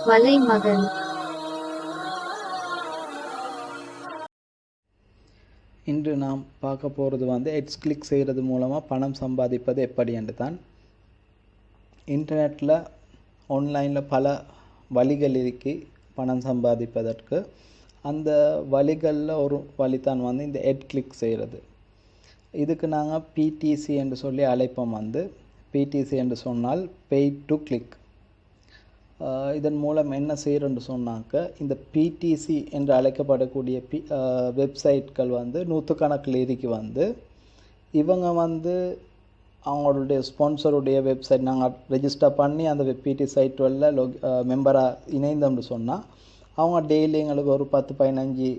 வலைமகன். இன்று நாம் பார்க்க போகிறது Adz Click செய்கிறது மூலமாக பணம் சம்பாதிப்பது எப்படி என்று தான். இன்டர்நெட்டில் ஆன்லைனில் பல வழிகள் இருக்கு பணம் சம்பாதிப்பதற்கு. அந்த வழிகளில் ஒரு வழிதான் இந்த Adz Click செய்கிறது. இதுக்கு நாங்கள் PTC என்று சொல்லி அழைப்போம். PTC என்று சொன்னால் Paid to Click. இதன் மூலம் என்ன செய்கிறோன்னு சொன்னாக்க, இந்த PTC என்று அழைக்கப்படக்கூடிய வெப்சைட்கள் நூற்றுக்கணக்கில் இருக்கு. இவங்க அவங்களுடைய ஸ்பான்சருடைய வெப்சைட் நாங்கள் ரெஜிஸ்டர் பண்ணி அந்த PTC சைட்டில் மெம்பராக இணைந்தோம்னு சொன்னால் அவங்க டெய்லி எங்களுக்கு ஒரு 10-15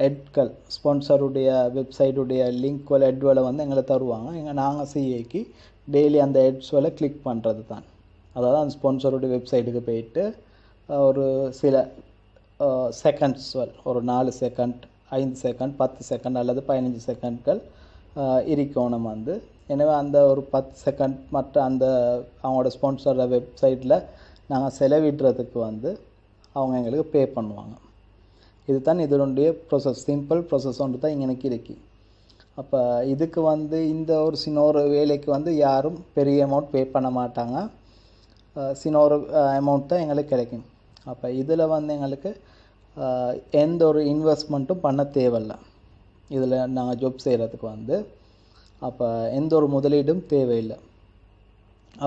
எட்கள் ஸ்பான்சருடைய வெப்சைட்டுடைய லிங்க்வல் எட்வலை எங்களுக்கு தருவாங்க. நாங்கள் செய்யக்கி டெய்லி அந்த எட்ஸ்வலை கிளிக் பண்ணுறது தான். அதாவது அந்த ஸ்பான்சருடைய வெப்சைட்டுக்கு போயிட்டு ஒரு சில செகண்ட்ஸ், ஒரு 4 செகண்ட், 5 செகண்ட், 10 செகண்ட் அல்லது 15 செகண்ட்கள் இருக்கணும். எனவே அந்த ஒரு 10 செகண்ட் மற்ற அந்த அவங்களோட ஸ்பான்சர் வெப்சைட்டில் நாங்கள் செலவிடுறதுக்கு அவங்க எங்களுக்கு பே பண்ணுவாங்க. இதுதான் இதனுடைய ப்ரொசஸ். சிம்பிள் ப்ரொசஸ் ஒன்று தான் இங்கே இருக்கு. அப்போ இதுக்கு இந்த ஒரு சின்ன ஒரு வேலைக்கு யாரும் பெரிய அமௌண்ட் பே பண்ண மாட்டாங்க. சின்ன ஒரு அமௌண்ட் தான் எங்களுக்கு கிடைக்கும். அப்போ இதில் எங்களுக்கு எந்த ஒரு இன்வெஸ்ட்மெண்ட்டும் பண்ண தேவையில்லை. இதில் நாங்கள் ஜாப் செய்கிறதுக்கு அப்போ எந்த ஒரு முதலீடும் தேவையில்லை.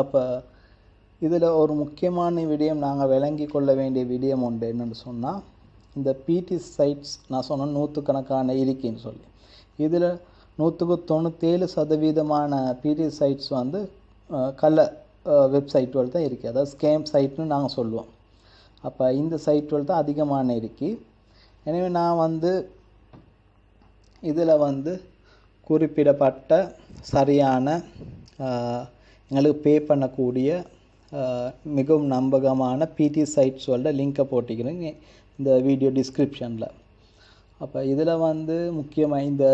அப்போ இதில் ஒரு முக்கியமான விடயம் நாங்கள் விளங்கி கொள்ள வேண்டிய விடயம் உண்டு. என்னென்னு சொன்னால், இந்த PTC சைட்ஸ் நான் சொன்ன நூற்றுக்கணக்கான இருக்குன்னு சொல்லி, இதில் 97% PTC சைட்ஸ் கள்ள வெப்சைட்டுகள் தான் இருக்குது. அதாவது ஸ்கேம் சைட்னு நாங்கள் சொல்லுவோம். அப்போ இந்த சைட்டுகள் தான் அதிகமான இருக்கு. எனவே நான் இதில் குறிப்பிடப்பட்ட சரியான எங்களுக்கு பே பண்ணக்கூடிய மிகவும் நம்பகமான PTC சைட்ஸோட லிங்கை போட்டிக்கிறேங்க இந்த வீடியோ டிஸ்கிரிப்ஷனில். அப்போ இதில் முக்கியமாக இந்த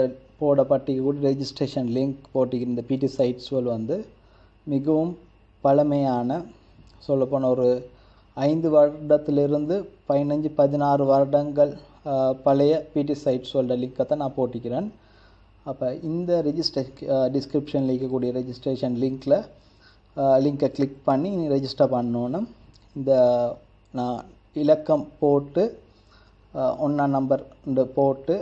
போடப்பட்டிக்கூடிய ரெஜிஸ்ட்ரேஷன் லிங்க் போட்டிக்கிற இந்த PTC சைட்ஸ்கள் மிகவும் பழமையான, சொல்லப்போனால் ஒரு 5 வருடத்திலிருந்து 15-16 வருடங்கள் பழைய PTC சைட்ஸோட லிங்கை தான் நான் போட்டிக்கிறேன். அப்போ இந்த டிஸ்கிரிப்ஷனில் இருக்கக்கூடிய ரெஜிஸ்ட்ரேஷன் லிங்கை கிளிக் பண்ணி ரெஜிஸ்டர் பண்ணணும். இந்த நான் இலக்கம் போட்டு 1ஆம் நம்பர் போட்டு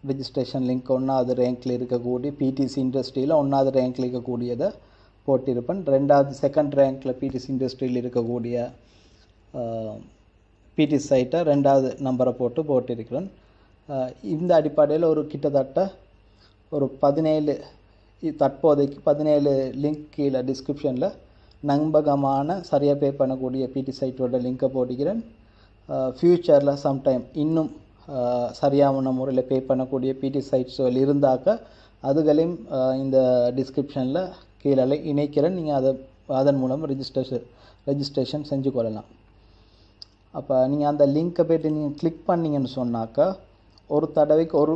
ரெஜிஸ்ட்ரேஷன் லிங்க் 1வது ரேங்கில் இருக்கக்கூடிய PTC இண்டஸ்ட்ரியில் 1வது ரேங்கில் இருக்கக்கூடியதை போட்டிருப்பேன். 2வது செகண்ட் ரேங்கில் PTC இண்டஸ்ட்ரியில் இருக்கக்கூடிய PTC சைட்டை 2வது நம்பரை போட்டிருக்கிறேன். இந்த அடிப்படையில் ஒரு கிட்டத்தட்ட ஒரு 17, தற்போதைக்கு 17 லிங்க் கீழே டிஸ்கிரிப்ஷனில் நம்பகமான சரியாக பே பண்ணக்கூடிய PTC சைட்டோட லிங்கை போட்டிக்கிறேன். ஃப்யூச்சரில் சம்டைம் இன்னும் சரியான முறையில் பே பண்ணக்கூடிய PTC சைட்ஸ்கள் இருந்தாக்க அதுகளையும் இந்த டிஸ்கிரிப்ஷனில் கீழே இணைக்கிறேன். நீங்கள் அதன் மூலம் ரெஜிஸ்ட்ரேஷன் செஞ்சு கொள்ளலாம். அப்போ நீங்கள் அந்த லிங்க்கை போய்ட்டு நீங்கள் கிளிக் பண்ணிங்கன்னு சொன்னாக்கா, ஒரு தடவைக்கு ஒரு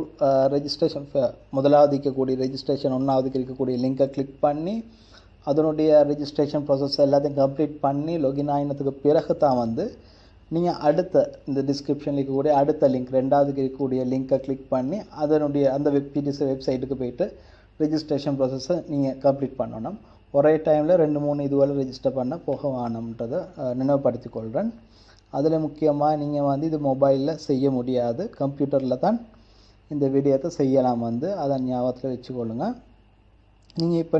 ரெஜிஸ்ட்ரேஷன், முதலாவது இருக்கக்கூடிய ரெஜிஸ்ட்ரேஷன் 1வது இருக்கக்கூடிய லிங்கை கிளிக் பண்ணி அதனுடைய ரெஜிஸ்ட்ரேஷன் ப்ராசஸ் எல்லாத்தையும் கம்ப்ளீட் பண்ணி லொகின் ஆகினதுக்கு பிறகு தான் நீங்கள் அடுத்த இந்த டிஸ்கிரிப்ஷனில் இருக்கக்கூடிய அடுத்த லிங்க் 2வது இருக்கக்கூடிய லிங்கை கிளிக் பண்ணி அதனுடைய அந்த PTC வெப்சைட்டுக்கு போய்ட்டு ரெஜிஸ்ட்ரேஷன் ப்ராசஸை நீங்கள் கம்ப்ளீட் பண்ணணும். ஒரே டைமில் 2-3 இதுவரை ரெஜிஸ்டர் பண்ண போக வேணும்ன்றதை நினைவுபடுத்தி கொள்கிறேன். அதில் முக்கியமாக நீங்கள் இது மொபைலில் செய்ய முடியாது, கம்ப்யூட்டரில் தான் இந்த வீடியோத்தை செய்யலாம். அதை ஞாபகத்தில் வச்சுக்கொள்ளுங்க.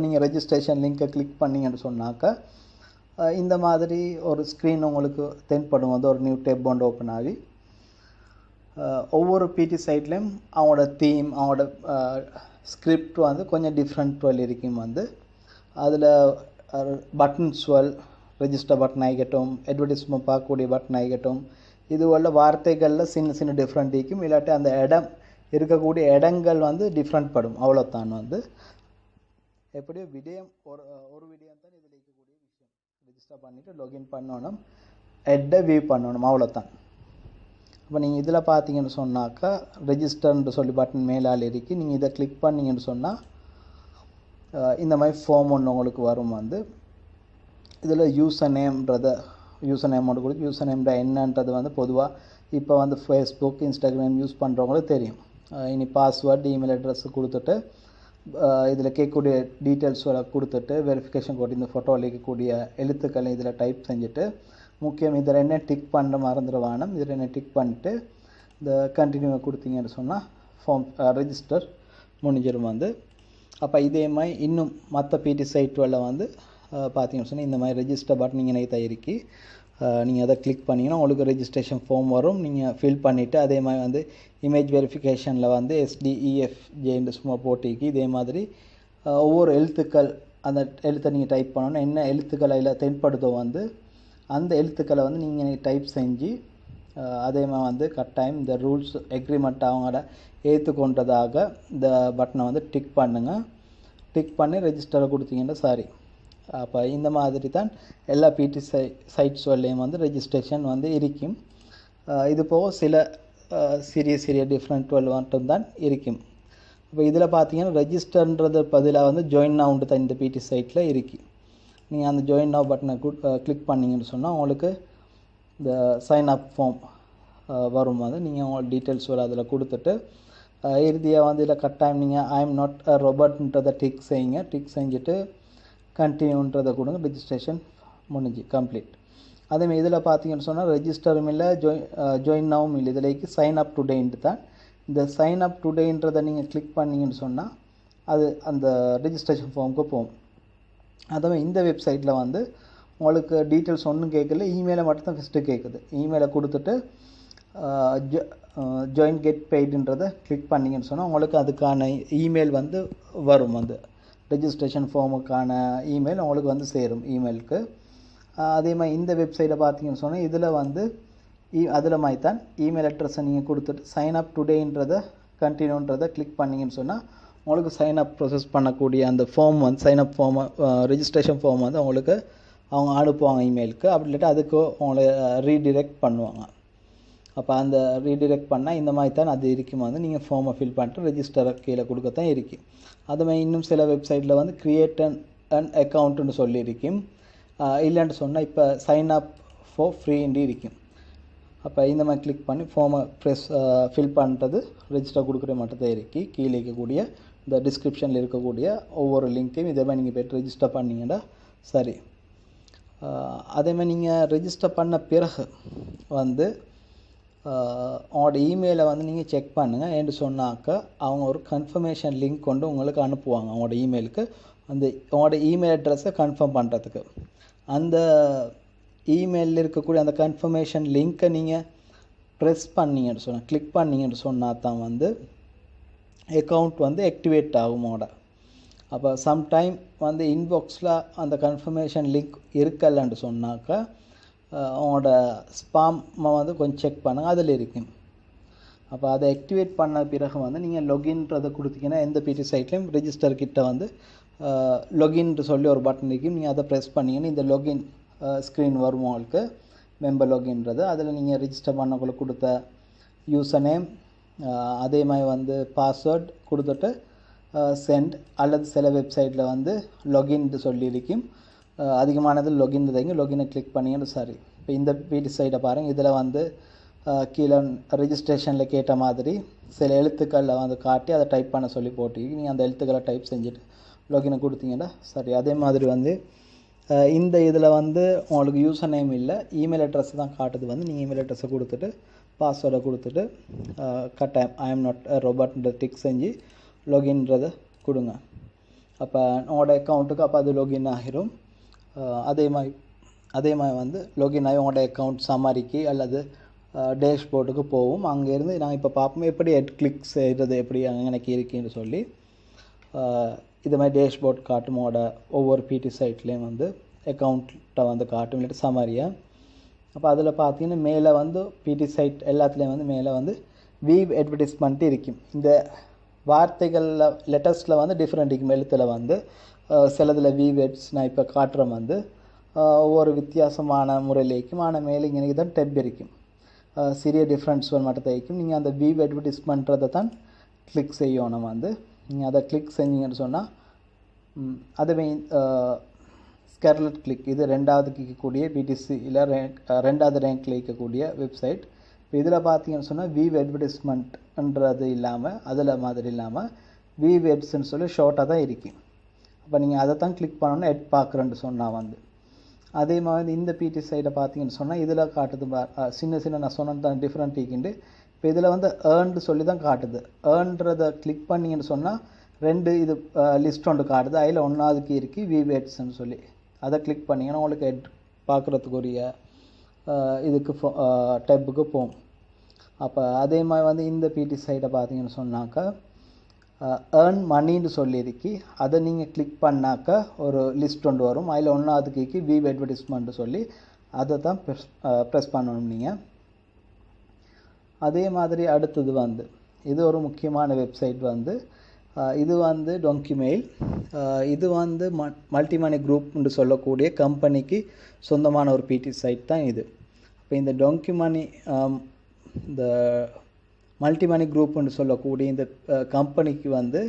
நீங்கள் ரெஜிஸ்ட்ரேஷன் லிங்கை கிளிக் பண்ணிங்கன்னு சொன்னாக்கா இந்த மாதிரி ஒரு ஸ்க்ரீன் உங்களுக்கு தென்படும். ஒரு நியூ டேப் ஒன்று ஓப்பன் ஆகி ஒவ்வொரு PTC சைட்லேயும் அவங்களோட தீம், அவங்களோட ஸ்கிரிப்ட் கொஞ்சம் டிஃப்ரெண்ட் இருக்கும். அதில் பட்டன்ஸ் ரெஜிஸ்டர் பட்டன் ஆகிக்கட்டும், அட்வர்டைஸ்மெண்ட் பார்க்கக்கூடிய பட்டன் ஆகிக்கட்டும், இது உள்ள வார்த்தைகளில் சின்ன சின்ன டிஃப்ரெண்ட் இருக்கும். இல்லாட்டி அந்த இடம் இருக்கக்கூடிய இடங்கள் டிஃப்ரெண்ட் படும். அவ்வளோதான். எப்படியோ விடயம் ஒரு விடயம் தான் இதில் இருக்கக்கூடிய விஷயம். ரெஜிஸ்டர் பண்ணிவிட்டு லாகின் பண்ணணும், ஹெட்டை வியூ பண்ணணும், அவ்வளோதான். இப்போ நீங்கள் இதில் பார்த்தீங்கன்னு சொன்னாக்கா ரெஜிஸ்டர்ன்னு சொல்லி பட்டன் மேலால் இருக்குது. நீங்கள் இதை கிளிக் பண்ணிங்கன்னு சொன்னால் இந்த மாதிரி ஃபார்ம் ஒன்று உங்களுக்கு வரும். இதில் யூசர் நேம்ன்றதை யூசர் நேமோட கொடுத்து யூசர் நேம்ட என்னன்றது வந்து பொதுவாக இப்போ வந்து ஃபேஸ்புக் இன்ஸ்டாகிராம் யூஸ் பண்ணுறவங்களுக்கு தெரியும். இனி பாஸ்வேர்டு இமெயில் அட்ரஸ் கொடுத்துட்டு இதில் கேட்கக்கூடிய டீட்டெயில்ஸோட கொடுத்துட்டு வெரிஃபிகேஷன் கோட் இந்த ஃபோட்டோவில் இருக்கக்கூடிய எழுத்துக்களை இதில் டைப் செஞ்சுட்டு முக்கியம் இதில் என்ன டிக் பண்ண மறந்துடுவானம் இதில் என்ன டிக் பண்ணிட்டு இந்த கண்டினியூவை கொடுத்தீங்கன்னு சொன்னால் ஃபார்ம் ரெஜிஸ்டர் முடிஞ்சிடும் வந்து. அப்போ இதே மாதிரி இன்னும் மற்ற பிடி சைட்டுகளில் வந்து பார்த்தீங்கன்னு சொன்னால் இந்த மாதிரி ரெஜிஸ்டர் பட்டன் நீங்கள் தயாரிக்கி நீங்கள் அதை கிளிக் பண்ணிங்கன்னா உங்களுக்கு ரெஜிஸ்ட்ரேஷன் ஃபார்ம் வரும். நீங்கள் ஃபில் பண்ணிவிட்டு அதே மாதிரி வந்து இமேஜ் வெரிஃபிகேஷனில் வந்து SDEFJ சும்மா போட்டிக்கு இதே மாதிரி ஒவ்வொரு எழுத்துக்கள் அந்த எழுத்தை நீங்கள் டைப் பண்ணணும். என்ன எழுத்துக்களை அதில் தென்படுதோ வந்து அந்த எழுத்துக்களை வந்து நீங்கள் டைப் செஞ்சு அதே மாதிரி வந்து கட்டாயம் இந்த ரூல்ஸ் எக்ரிமெண்ட் அவங்களோட ஏற்றுக்கொண்டதாக இந்த பட்டனை வந்து டிக் பண்ணுங்கள். டிக் பண்ணி ரெஜிஸ்டரை கொடுத்தீங்கன்னா சாரி. அப்போ இந்த மாதிரி தான் எல்லா பிடி சைட்ஸ்லையும் வந்து ரெஜிஸ்ட்ரேஷன் வந்து இருக்கும். இது போக சில சிறிய டிஃப்ரெண்ட் மட்டும்தான் இருக்கும். இப்போ இதில் பார்த்தீங்கன்னா ரெஜிஸ்டர்ன்றது பதிலாக வந்து ஜாயின் நவுண்டு தான் இந்த பிடி சைட்டில் இருக்குது. நீங்கள் அந்த ஜாயின் நவ் பட்டனை கிளிக் பண்ணிங்கன்னு சொன்னால் உங்களுக்கு இந்த சைன் அப் ஃபார்ம் வரும். வந்து நீங்கள் உங்களோட டீட்டெயில்ஸ் அதில் கொடுத்துட்டு இறுதியாக வந்து இதில் கட்டாயம் நீங்கள் ஐ எம் நாட் அ ரோபோட்ன்றதை டிக் செய்யுங்க. டிக் செஞ்சுட்டு கண்டினியூன்றதை கொடுங்க. ரெஜிஸ்ட்ரேஷன் முடிஞ்சு கம்ப்ளீட். அதேமாதிரி இதில் பார்த்தீங்கன்னு சொன்னால் ரெஜிஸ்டரும் இல்லை ஜாயின் நவும் இல்லை. இதில் சைன் அப் டுடேன்ட்டு தான். இந்த சைன் அப் டுடேன்றதை நீங்கள் கிளிக் பண்ணிங்கன்னு சொன்னால் அது அந்த ரெஜிஸ்ட்ரேஷன் ஃபார்முக்கு போகும். அதுவே இந்த வெப்சைட்டில் வந்து உங்களுக்கு டீட்டெயில்ஸ் ஒன்றும் கேட்கல, இமெயிலை மட்டும் தான் ஃபஸ்ட்டு கேட்குது. இமெயிலை கொடுத்துட்டு ஜாயின் கெட் பெய்டுன்றதை கிளிக் பண்ணிங்கன்னு சொன்னால் உங்களுக்கு அதுக்கான இமெயில் வந்து வரும். வந்து ரெஜிஸ்ட்ரேஷன் ஃபார்முக்கான இமெயில் உங்களுக்கு வந்து சேரும் இமெயிலுக்கு. அதே மாதிரி இந்த வெப்சைட்டில் பார்த்தீங்கன்னு சொன்னால் இதில் வந்து அதில் மாதிரி தான் இமெயில் அட்ரஸை நீங்கள் கொடுத்துட்டு சைன் அப் டுடேன்றதை கண்டினியூன்றதை கிளிக் பண்ணிங்கன்னு சொன்னால் உங்களுக்கு சைன் அப் ப்ரொசஸ் பண்ணக்கூடிய அந்த ஃபார்ம் வந்து sign up form registration form வந்து அவங்களுக்கு அவங்க அனுப்புவாங்க இமெயிலுக்கு. அப்படி இல்லாட்டி அதுக்கு அவங்கள ரீடிரெக்ட் பண்ணுவாங்க. அப்போ அந்த ரீடிரெக்ட் பண்ணால் இந்த மாதிரி தான் அது இருக்கும். வந்து நீங்கள் ஃபார்மை ஃபில் பண்ணிட்டு ரெஜிஸ்டரை கீழே கொடுக்கத்தான் இருக்கும். அதுமாதிரி இன்னும் சில வெப்சைட்டில் வந்து கிரியேட் அன் அக்கௌண்ட்டுன்னு சொல்லியிருக்கும். இல்லைன்னு சொன்னால் இப்போ சைன் அப் ஃபார் ஃப்ரீன்னு இருக்கும். அப்போ இந்த மாதிரி கிளிக் பண்ணி ஃபார்மை ஃபில் பண்ணுறது ரெஜிஸ்டர் கொடுக்குற மட்டும் தான் இருக்குது. கீழே இருக்கக்கூடிய இந்த டிஸ்கிரிப்ஷனில் இருக்கக்கூடிய ஒவ்வொரு லிங்க்கையும் இதே மாதிரி நீங்கள் போய்ட்டு ரெஜிஸ்டர் பண்ணிங்கன்னா சரி. அதேமாதிரி நீங்கள் ரெஜிஸ்டர் பண்ண பிறகு வந்து உங்களோட இமெயிலை வந்து நீங்கள் செக் பண்ணுங்கள். என்று சொன்னாக்கா அவங்க ஒரு கன்ஃபர்மேஷன் லிங்க் கொண்டு உங்களுக்கு அனுப்புவாங்க அவங்களோட இமெயிலுக்கு. அந்த உங்களோட இமெயில் அட்ரஸை கன்ஃபார்ம் பண்ணுறதுக்கு அந்த இமெயிலில் இருக்கக்கூடிய அந்த கன்ஃபர்மேஷன் லிங்க்கை நீங்கள் ப்ரெஸ் பண்ணிங்கன்னு சொன்னால் கிளிக் பண்ணிங்கன்னு சொன்னால் தான் வந்து அக்கௌண்ட் வந்து ஆக்டிவேட் ஆகுமோட. அப்போ சம்டைம் வந்து இன்பாக்ஸில் அந்த கன்ஃபர்மேஷன் லிங்க் இருக்கலன்னு சொன்னாக்கா அவங்களோட ஸ்பாமை வந்து கொஞ்சம் செக் பண்ணுங்கள், அதில் இருக்கும். அப்போ அதை ஆக்டிவேட் பண்ண பிறகு வந்து நீங்கள் லொகின்றதை கொடுத்தீங்கன்னா எந்த பிடி சைட்லேயும் ரெஜிஸ்டர் கிட்ட வந்து லொகின்னு சொல்லி ஒரு பட்டன் இருக்கும். நீங்கள் அதை ப்ரெஸ் பண்ணிங்கன்னா இந்த லொகின் ஸ்க்ரீன் வரும் உங்களுக்கு, மெம்பர் லொகின்றது. அதில் நீங்கள் ரெஜிஸ்டர் பண்ணக்குள்ள கொடுத்த யூசர் நேம் அதே மாதிரி வந்து பாஸ்வேர்ட் கொடுத்துட்டு சென்ட் அல்லது சில வெப்சைட்டில் வந்து லொகின்னு சொல்லியிருக்கும். அதிகமானது லொகின் தைங்க லொகினை கிளிக் பண்ணிங்கன்னு சரி. இப்போ இந்த பிடி சைட்டை பாருங்கள். இதில் வந்து கீழே ரெஜிஸ்ட்ரேஷனில் கேட்ட மாதிரி சில எழுத்துக்களில் வந்து காட்டி அதை டைப் பண்ண சொல்லி போட்டிருக்கு. நீங்கள் அந்த எழுத்துக்களை டைப் செஞ்சுட்டு லொகினை கொடுத்தீங்கன்னா சரி. அதே மாதிரி வந்து இந்த இதில் வந்து உங்களுக்கு யூசர் நேம் இல்லை, இமெயில் அட்ரஸ் தான் காட்டுது. வந்து நீங்கள் இமெயில் அட்ரஸை கொடுத்துட்டு பாஸ்வேர்டை கொடுத்துட்டு கட்டாயம் ஐ எம் நாட் ரோபோட்ன்ற டிக் செஞ்சு லொகின்றதை கொடுங்க. அப்போ உங்களோட அக்கௌண்ட்டுக்கு அப்போ அது லொகின் ஆகிரும். அதே மாதிரி வந்து லொகின் ஆகி உங்களோட அக்கௌண்ட் சமாரிக்கு அல்லது டேஷ்போர்ட்டுக்கு போகும். அங்கேருந்து நாங்கள் இப்போ பார்ப்போம் எப்படி கிளிக் செய்கிறது எப்படி எனக்கு இருக்குன்னு சொல்லி. இது மாதிரி டேஷ்போர்ட் காட்டும் உங்களோட ஒவ்வொரு பிடி சைட்லேயும் வந்து அக்கௌண்ட்டை வந்து காட்டும் இல்லாட்டி சமாரியாக. அப்போ அதில் பார்த்தீங்கன்னா மேலே வந்து பிடி சைட் எல்லாத்துலேயும் வந்து மேலே வந்து வீவ் அட்வர்டைஸ்மெண்ட் இருக்கும். இந்த வார்த்தைகளில் லெட்டர்ஸில் வந்து டிஃப்ரெண்ட் இருக்கும். எழுத்தில் வந்து சிலதில் வீவேட்ஸ் நான் இப்போ காட்டுறோம் வந்து ஒவ்வொரு வித்தியாசமான முறையில் இருக்கும். ஆனால் மேலே இங்கே தான் டெப் இருக்கும். சிறிய டிஃப்ரென்ஸ் மட்டும் தான் இருக்கும். நீங்கள் அந்த வீவ் அட்வர்டைஸ்மெண்ட்றதை தான் கிளிக் செய்யணும். வந்து நீங்கள் அதை கிளிக் செஞ்சீங்கன்னு சொன்னால் அதுவே ஸ்கார்லெட் கிளிக் இது ரெண்டாவதுக்கு இருக்கக்கூடிய பிடிசியில் ரெண்டாவது ரேங்க்கில் இருக்கக்கூடிய வெப்சைட். இப்போ இதில் பார்த்தீங்கன்னு சொன்னால் விவ் அட்வர்டைஸ்மெண்ட்ன்றது இல்லாமல் அதில் மாதிரி இல்லாமல் விவ் எட்ஸ்ன்னு சொல்லி ஷார்ட்டாக தான் இருக்குது. அப்போ நீங்கள் அதை தான் கிளிக் பண்ணணும்னா எட் பார்க்குறேன்னு சொன்னால் வந்து அதே மாதிரி இந்த பிடி சைடை பார்த்தீங்கன்னு சொன்னால் இதில் காட்டுது சின்ன சின்ன நான் சொன்னது தான் டிஃப்ரெண்ட் இருக்குண்டு. இப்போ இதில் வந்து ஏர்ன்டு சொல்லி தான் காட்டுது. ஏர்ன்றதை கிளிக் பண்ணிங்கன்னு சொன்னால் ரெண்டு இது லிஸ்ட் ஒன்று காட்டுது. அதில் ஒன்றாவதுக்கு இருக்குது விவ் எட்ஸ்ன்னு சொல்லி அதை கிளிக் பண்ணிங்கன்னா உங்களுக்கு எட் பார்க்குறதுக்குரிய இதுக்கு டெப்புக்கு போகும். அப்போ அதே மாதிரி வந்து இந்த பிடி சைடை பார்த்தீங்கன்னு சொன்னாக்கா ஏர்ன் மணின்னு சொல்லியிருக்கு. அதை நீங்கள் கிளிக் பண்ணாக்கா ஒரு லிஸ்ட் ஒன்று வரும். அதில் ஒன்றாவதுக்கு விவ் அட்வர்டைஸ்மெண்ட்டு சொல்லி அதை தான் ப்ரெஸ் பண்ணணும் நீங்கள். அதே மாதிரி அடுத்தது வந்து இது ஒரு முக்கியமான வெப்சைட் வந்து இது வந்து டொங்கிமெயில். இது வந்து மல்டிமனி குரூப்னு சொல்லக்கூடிய கம்பெனிக்கு சொந்தமான ஒரு பிடி சைட் தான் இது. இப்போ இந்த டொங்கிமனி இந்த மல்டிமனி குரூப்னு சொல்லக்கூடிய இந்த கம்பெனிக்கு வந்து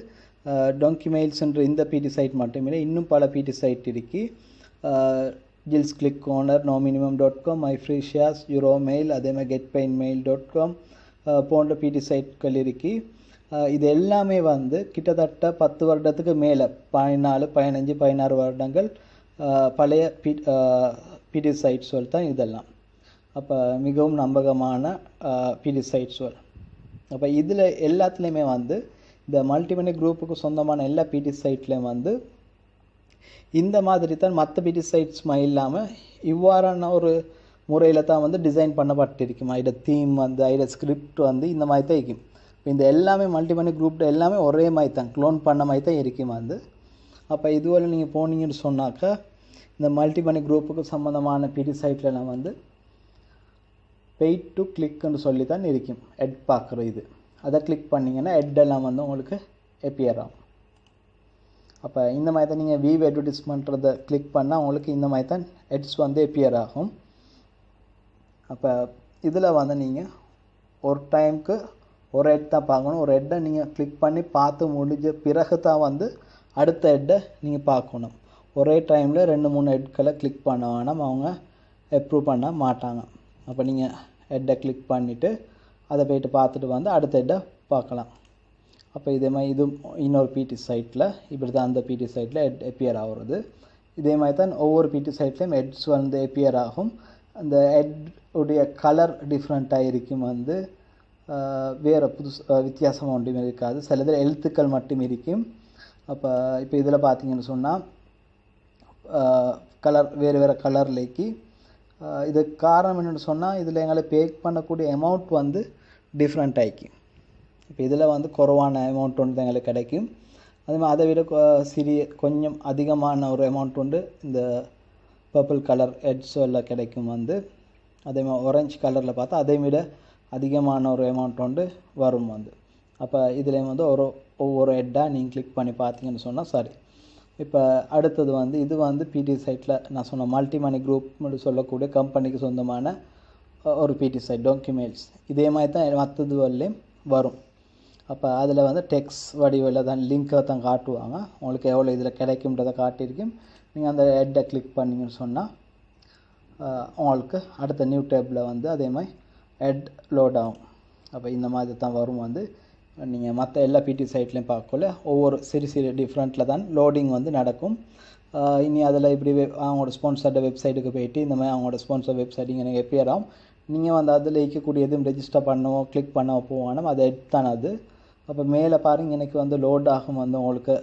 டொங்கிமெயில்ஸ்ன்ற இந்த பிடி சைட் மட்டுமே இன்னும் பல பிடி சைட் இருக்கு. ஜில்ஸ் click corner, nominimum.com, myfreeshares, Euromail, அதே மாதிரி getpainmail.com போன்ற பிடி சைட்கள் இருக்கு. இது எல்லாமே வந்து கிட்டத்தட்ட 10 வருடத்துக்கு மேலே 14, 15, 16 வருடங்கள் பழைய பிடி சைட்ஸ்கள் தான் இதெல்லாம். அப்போ மிகவும் நம்பகமான பிடி சைட்ஸ்கள். அப்போ இதில் எல்லாத்துலேயுமே வந்து இந்த மல்டிமனி குரூப்புக்கு சொந்தமான எல்லா பிடி சைட்லேயும் வந்து இந்த மாதிரி தான் மற்ற பிடி சைட்ஸ் இல்லாமல் இவ்வாறான ஒரு முறையில் தான் வந்து டிசைன் பண்ணப்பட்டிருக்கும். இதோட தீம் வந்து இதோட ஸ்கிரிப்ட் வந்து இந்த மாதிரி தான் இருக்கும். இந்த எல்லாமே மல்டிமனி குரூப் எல்லாமே ஒரே மாதிரி தான் க்ளோன் பண்ண மாதிரி தான் இருக்கும் வந்து. அப்போ இதுவரை நீங்கள் போனீங்கன்னு சொன்னாக்கா இந்த மல்டிமனி குரூப்புக்கு சம்மந்தமான பிடி சைட்லலாம் வந்து பெய்ட் டு கிளிக்னு சொல்லி தான் இருக்கும். எட் பார்க்குற இது அதை கிளிக் பண்ணிங்கன்னா எட்டெல்லாம் வந்து உங்களுக்கு அப்பியர் ஆகும். அப்போ இந்த மாதிரி தான் நீங்கள் விவ் அட்வர்டைஸ்மெண்ட்றதை கிளிக் பண்ணால் உங்களுக்கு இந்த மாதிரி தான் எட்ஸ் வந்து அப்பியர் ஆகும். அப்போ இதில் வந்து நீங்கள் ஒரு டைமுக்கு ஒரு எட் தான் பார்க்கணும். ஒரு எட்டை நீங்கள் கிளிக் பண்ணி பார்த்து முடிஞ்ச பிறகு தான் வந்து அடுத்த எட்டை நீங்கள் பார்க்கணும். ஒரே டைமில் 2-3 எட்களை கிளிக் பண்ண வேணாம், அவங்க அப்ரூவ் பண்ண மாட்டாங்க. அப்போ நீங்கள் எட்டை கிளிக் பண்ணிவிட்டு அதை போய்ட்டு பார்த்துட்டு வந்து அடுத்த எட்டை பார்க்கலாம். அப்போ இதே மாதிரி இது இன்னொரு பிடி சைட்டில் இப்படி தான் அந்த பிடி சைட்டில் எட் அப்பியர் ஆகுறது. இதே மாதிரி தான் ஒவ்வொரு பிடி சைட்லேயும் எட்ஸ் வந்து அப்பியர் ஆகும். அந்த எட் உடைய கலர் டிஃப்ரெண்ட்டாக இருக்கும் வந்து வேறு வித்தியாசமாக ஒன்றுமே இருக்காது. சிலதில் எழுத்துக்கள் மட்டும் இருக்கும். அப்போ இப்போ இதில் பார்த்தீங்கன்னு சொன்னால் கலர் வேறு வேறு கலர்லேக்கு இதுக்கு காரணம் என்னென்னு சொன்னால் இதில் எங்களை பே பண்ணக்கூடிய அமௌண்ட் வந்து டிஃப்ரெண்ட் ஆகிக்கும். இப்போ இதில் வந்து குறைவான அமௌண்ட் ஒன்று எங்களுக்கு கிடைக்கும். அதே மாதிரி அதை விட கொஞ்சம் அதிகமான ஒரு அமௌண்ட் உண்டு இந்த பர்பிள் கலர் எட்ஸில் கிடைக்கும் வந்து. அதே மாதிரி ஆரஞ்சு கலரில் பார்த்தா அதை விட அதிகமான ஒரு அமௌண்ட் வந்து வரும் வந்து. அப்போ இதில் வந்து ஒவ்வொரு ஹெட்டாக நீங்கள் கிளிக் பண்ணி பார்த்தீங்கன்னு சொன்னால் சரி. இப்போ அடுத்தது வந்து இது வந்து பிடி சைட்டில் நான் சொன்ன மல்டிமனி குரூப்னு சொல்லக்கூடிய கம்பெனிக்கு சொந்தமான ஒரு பிடி சைட் டொங்கிமெயில்ஸ். இதே மாதிரி தான் மற்றது வரலையும் வரும். அப்போ அதில் வந்து டெக்ஸ்ட் வடிவில் தான் லிங்க்கை தான் காட்டுவாங்க. உங்களுக்கு எவ்வளோ இதில் கிடைக்கும்ன்றதை காட்டியிருக்கும். நீங்கள் அந்த ஹெட்டை கிளிக் பண்ணிங்கன்னு சொன்னால் உங்களுக்கு அடுத்த நியூ டேப்பில் வந்து அதே மாதிரி ஹெட் லோட் ஆகும். அப்போ இந்த மாதிரி தான் வரும் வந்து. நீங்கள் மற்ற எல்லா பிடி சைட்லேயும் பார்க்கல ஒவ்வொரு சிறு டிஃப்ரெண்ட்டில் தான் லோடிங் வந்து நடக்கும். இனி அதில் இப்படி அவங்களோட ஸ்பான்சர்ட வெப்சைட்டுக்கு போய்ட்டு இந்த மாதிரி அவங்களோட ஸ்பான்சர் வெப்சைட் இங்கே அப்பியர் ஆகும். நீங்கள் வந்து அதில் இருக்கக்கூடிய எதுவும் ரெஜிஸ்டர் பண்ணவோ கிளிக் பண்ணவோ போவானோ அது ஹெட் தான் அது. அப்போ மேலே பாருங்கள் எனக்கு வந்து லோட் ஆகும் வந்து உங்களுக்கு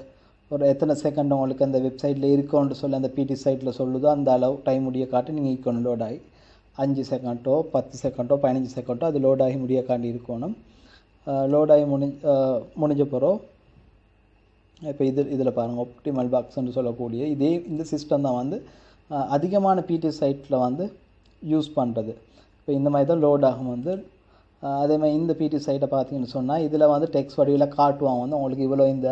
ஒரு எத்தனை செகண்ட் உங்களுக்கு அந்த வெப்சைட்டில் இருக்குன்னு சொல்லி அந்த பிடி சைட்டில் சொல்லுதோ அந்த அளவு டைம் முடிய காட்டி நீங்கள் இருக்கணும். லோட் ஆகி 5 செகண்டோ 10 செகண்டோ 15 செகண்டோ அது லோட் ஆகி முடிய காட்டி இருக்கணும். லோட் ஆகி முடிஞ்ச பிறகு இப்போ இதில் பாருங்கள் ஆப்டிமல் பாக்ஸ்ன்னு சொல்லக்கூடிய இந்த சிஸ்டம் தான் வந்து அதிகமான பிடி சைட்டில் வந்து யூஸ் பண்ணுறது. இப்போ இந்த மாதிரி தான் லோட் ஆகும் வந்து. அதே மாதிரி இந்த பிடி சைட்டை பார்த்தீங்கன்னு சொன்னால் இதில் வந்து டெக்ஸ்ட் வடிவில் காட்டுவாங்க வந்து உங்களுக்கு இவ்வளோ இந்த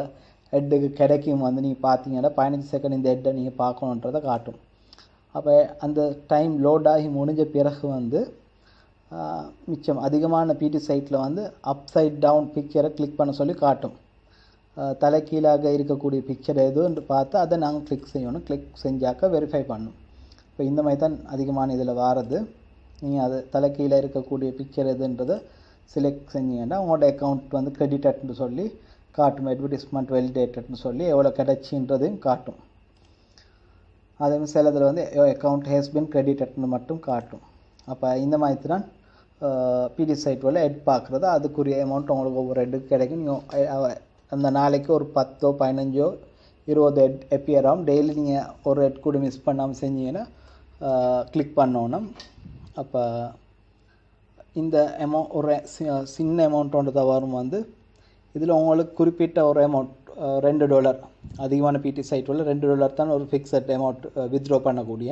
ஹெட்டுக்கு கிடைக்கும் வந்து நீங்கள் பார்த்தீங்கன்னா 15 செகண்ட் இந்த ஹெட்டை நீங்கள் பார்க்கணுன்றதை காட்டும். அப்போ அந்த டைம் லோட் ஆகி முடிஞ்ச பிறகு வந்து மிச்சம் அதிகமான பிடி சைட்டில் வந்து அப் சைட் டவுன் பிக்சரை கிளிக் பண்ண சொல்லி காட்டும். தலைக்கீழாக இருக்கக்கூடிய பிக்சர் எதுன்னு பார்த்து அதை நாங்கள் கிளிக் செய்யணும். கிளிக் செஞ்சாக்க வெரிஃபை பண்ணணும். இப்போ இந்த மாதிரி தான் அதிகமான இதில் வாரது. நீங்கள் அது தலைக்கீழே இருக்கக்கூடிய பிக்சர் எதுன்றதை செலக்ட் செஞ்சீங்கன்னா உங்களோட அக்கௌண்ட் வந்து கிரெடிட்டட்னு சொல்லி காட்டும். அட்வர்டைஸ்மெண்ட் வெலிடேட்டட்னு சொல்லி எவ்வளோ கிடைச்சின்றதையும் காட்டும். அதேமாதிரி சிலதில் வந்து அக்கௌண்ட் ஹேஸ் பின் கிரெடிட்டட்னு மட்டும் காட்டும். அப்போ இந்த மாதிரி தான் பிடிசி சைட் வழியாக எட் பார்க்குறது. அதுக்குரிய அமௌண்ட் உங்களுக்கு ஒவ்வொரு எட்டுக்கு கிடைக்கும். நீங்கள் அந்த நாளைக்கு ஒரு 10 15 20 எட் எப்பியர் ஆகும். டெய்லி நீங்கள் ஒரு எட் கூட மிஸ் பண்ணாமல் செஞ்சீங்கன்னா கிளிக் பண்ணணும். அப்போ இந்த ஒரு சின்ன அமௌண்ட்டோட தான் வரும். வந்து இதில் உங்களுக்கு குறிப்பிட்ட ஒரு அமௌண்ட் $2 அதிகமான பிடி சைட் உள்ள $2 தான் ஒரு ஃபிக்ஸட் அமௌண்ட் வித்ட்ரா பண்ணக்கூடிய.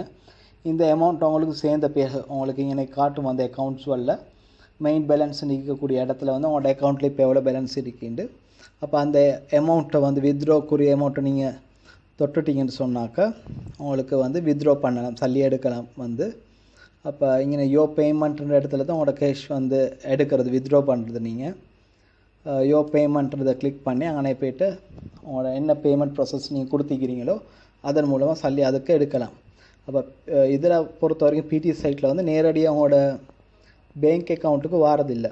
இந்த அமௌண்ட் உங்களுக்கு சேர்ந்த பிறகு உங்களுக்கு இங்கே காட்டும். அந்த அக்கௌண்ட்ஸ் வரல மெயின் பேலன்ஸ் நிற்கக்கூடிய இடத்துல வந்து உங்களோட அக்கௌண்ட்டில் இப்போ எவ்வளோ பேலன்ஸ் இருக்குண்டு. அப்போ அந்த அமௌண்ட்டை வந்து வித்ட்ராக்குரிய அமௌண்ட்டை நீங்கள் தொட்டுட்டிங்கன்னு சொன்னாக்கா உங்களுக்கு வந்து வித்ட்ரா பண்ணலாம், சல்லி எடுக்கலாம். வந்து அப்போ இங்கே யோ பேமெண்ட்ன்ற இடத்துல தான் உங்களோட கேஷ் வந்து எடுக்கிறது, வித்ட்ரா பண்ணுறது. நீங்கள் யோ பேமெண்ட்ன்றதை கிளிக் பண்ணி அங்கே போய்ட்டு உங்களோட என்ன பேமெண்ட் ப்ராசஸ் நீங்கள் கொடுத்திக்கிறீங்களோ அதன் மூலமாக சல்லி அதுக்கு எடுக்கலாம். அப்போ இதில் பொறுத்த வரைக்கும் பிடி சைட்டில் வந்து நேரடியாக அவங்களோட பேங்க் அக்கௌண்ட்டுக்கு வாரதில்லை.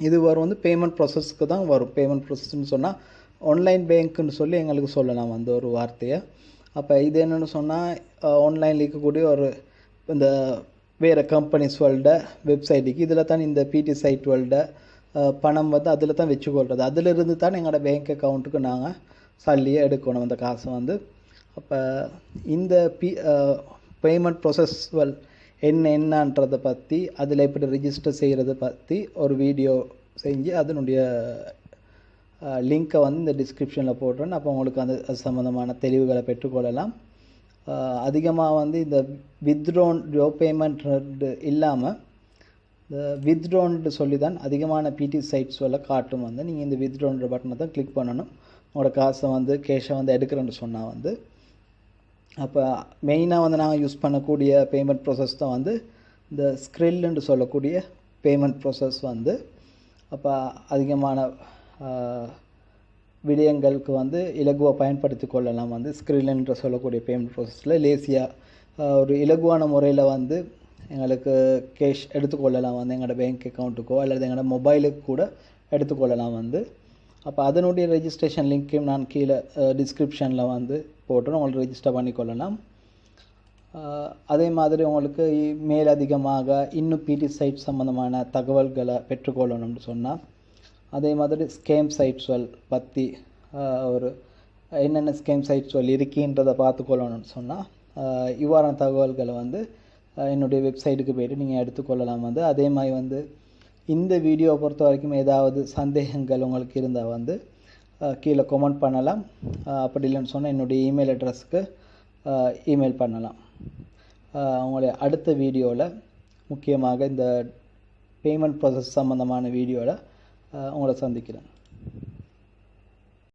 இது வரும் வந்து பேமெண்ட் ப்ராசஸ்க்கு தான் வரும். பேமெண்ட் ப்ராசஸ்ன்னு சொன்னால் ஆன்லைன் பேங்க்குன்னு சொல்லி எங்களுக்கு சொல்லலாம் வந்து ஒரு வார்த்தையை. அப்போ இது என்னென்னு சொன்னால் ஆன்லைனில் இருக்கக்கூடிய ஒரு இந்த வேறு கம்பெனிஸ் வேர்ல்ட வெப்சைட்டுக்கு இதில் தான் இந்த பிடி சைட் வேர்ல்ட பணம் வந்து அதில் தான் வச்சுக்கொள்கிறது. அதிலிருந்து தான் எங்களோட பேங்க் அக்கௌண்ட்டுக்கு நாங்கள் சல்லியை எடுக்கணும் அந்த காசை வந்து. அப்போ இந்த பேமெண்ட் ப்ராசஸ்வல் என்னன்றதை பற்றி அதில் எப்படி ரிஜிஸ்டர் செய்கிறத பற்றி ஒரு வீடியோ செஞ்சு அதனுடைய லிங்க்கை வந்து இந்த டிஸ்கிரிப்ஷனில் போடுறேன். அப்போ உங்களுக்கு அந்த அது சம்மந்தமான தெளிவுகளை பெற்றுக்கொள்ளலாம். அதிகமாக வந்து இந்த வித்ட்ரோன் பேமெண்ட் இல்லாமல் இந்த வித்ட்ரோன்னு சொல்லி தான் அதிகமான பிடி சைட்ஸ் வரை காட்டும். வந்து நீங்கள் இந்த வித்ட்ரோன்ற பட்டனை தான் கிளிக் பண்ணணும். உங்களோட காசை வந்து கேஷை வந்து எடுக்கிறேன்னு சொன்னால் வந்து. அப்போ மெயினாக வந்து நாங்கள் யூஸ் பண்ணக்கூடிய பேமெண்ட் ப்ராசஸ் தான் வந்து இந்த ஸ்க்ரில்லுன்னு சொல்லக்கூடிய பேமெண்ட் ப்ராசஸ் வந்து. அப்போ அதிகமான விடயங்களுக்கு வந்து இலகுவாக பயன்படுத்தி கொள்ளலாம். வந்து ஸ்க்ரில்லுன்ற சொல்லக்கூடிய பேமெண்ட் ப்ராசஸில் லேசியாக ஒரு இலகுவான முறையில் வந்து எங்களுக்கு கேஷ் எடுத்துக்கொள்ளலாம். வந்து எங்களோட பேங்க் அக்கௌண்ட்டுக்கோ அல்லது எங்களோட மொபைலுக்கு கூட எடுத்துக்கொள்ளலாம். வந்து அப்போ அதனுடைய ரெஜிஸ்ட்ரேஷன் லிங்க்கையும் நான் கீழே டிஸ்கிரிப்ஷனில் வந்து போட்டுரும், உங்களுக்கு ரெஜிஸ்டர் பண்ணிக்கொள்ளலாம். அதே மாதிரி உங்களுக்கு மேலதிகமாக இன்னும் பிடி சைட் சம்மந்தமான தகவல்களை பெற்றுக்கொள்ளணும்னு சொன்னால் அதே மாதிரி ஸ்கேம் சைட்ஸ்வல் பற்றி ஒரு என்னென்ன ஸ்கேம் சைட்ஸ்வல் இருக்கின்றதை பார்த்துக்கொள்ளணும்னு சொன்னால் இவ்வாறான தகவல்களை வந்து என்னுடைய வெப்சைட்டுக்கு போய்ட்டு நீங்கள் எடுத்துக்கொள்ளலாம். வந்து அதே மாதிரி வந்து இந்த வீடியோவை பொறுத்த வரைக்கும் ஏதாவது சந்தேகங்கள் உங்களுக்கு இருந்தால் வந்து கீழே கமெண்ட் பண்ணலாம். அப்படி இல்லைன்னு சொன்னால் என்னுடைய இமெயில் அட்ரஸுக்கு இமெயில் பண்ணலாம். உங்களுடைய அடுத்த வீடியோவில் முக்கியமாக இந்த பேமெண்ட் ப்ராசஸ் சம்மந்தமான வீடியோவில் உங்களை சந்திக்கிறேன்.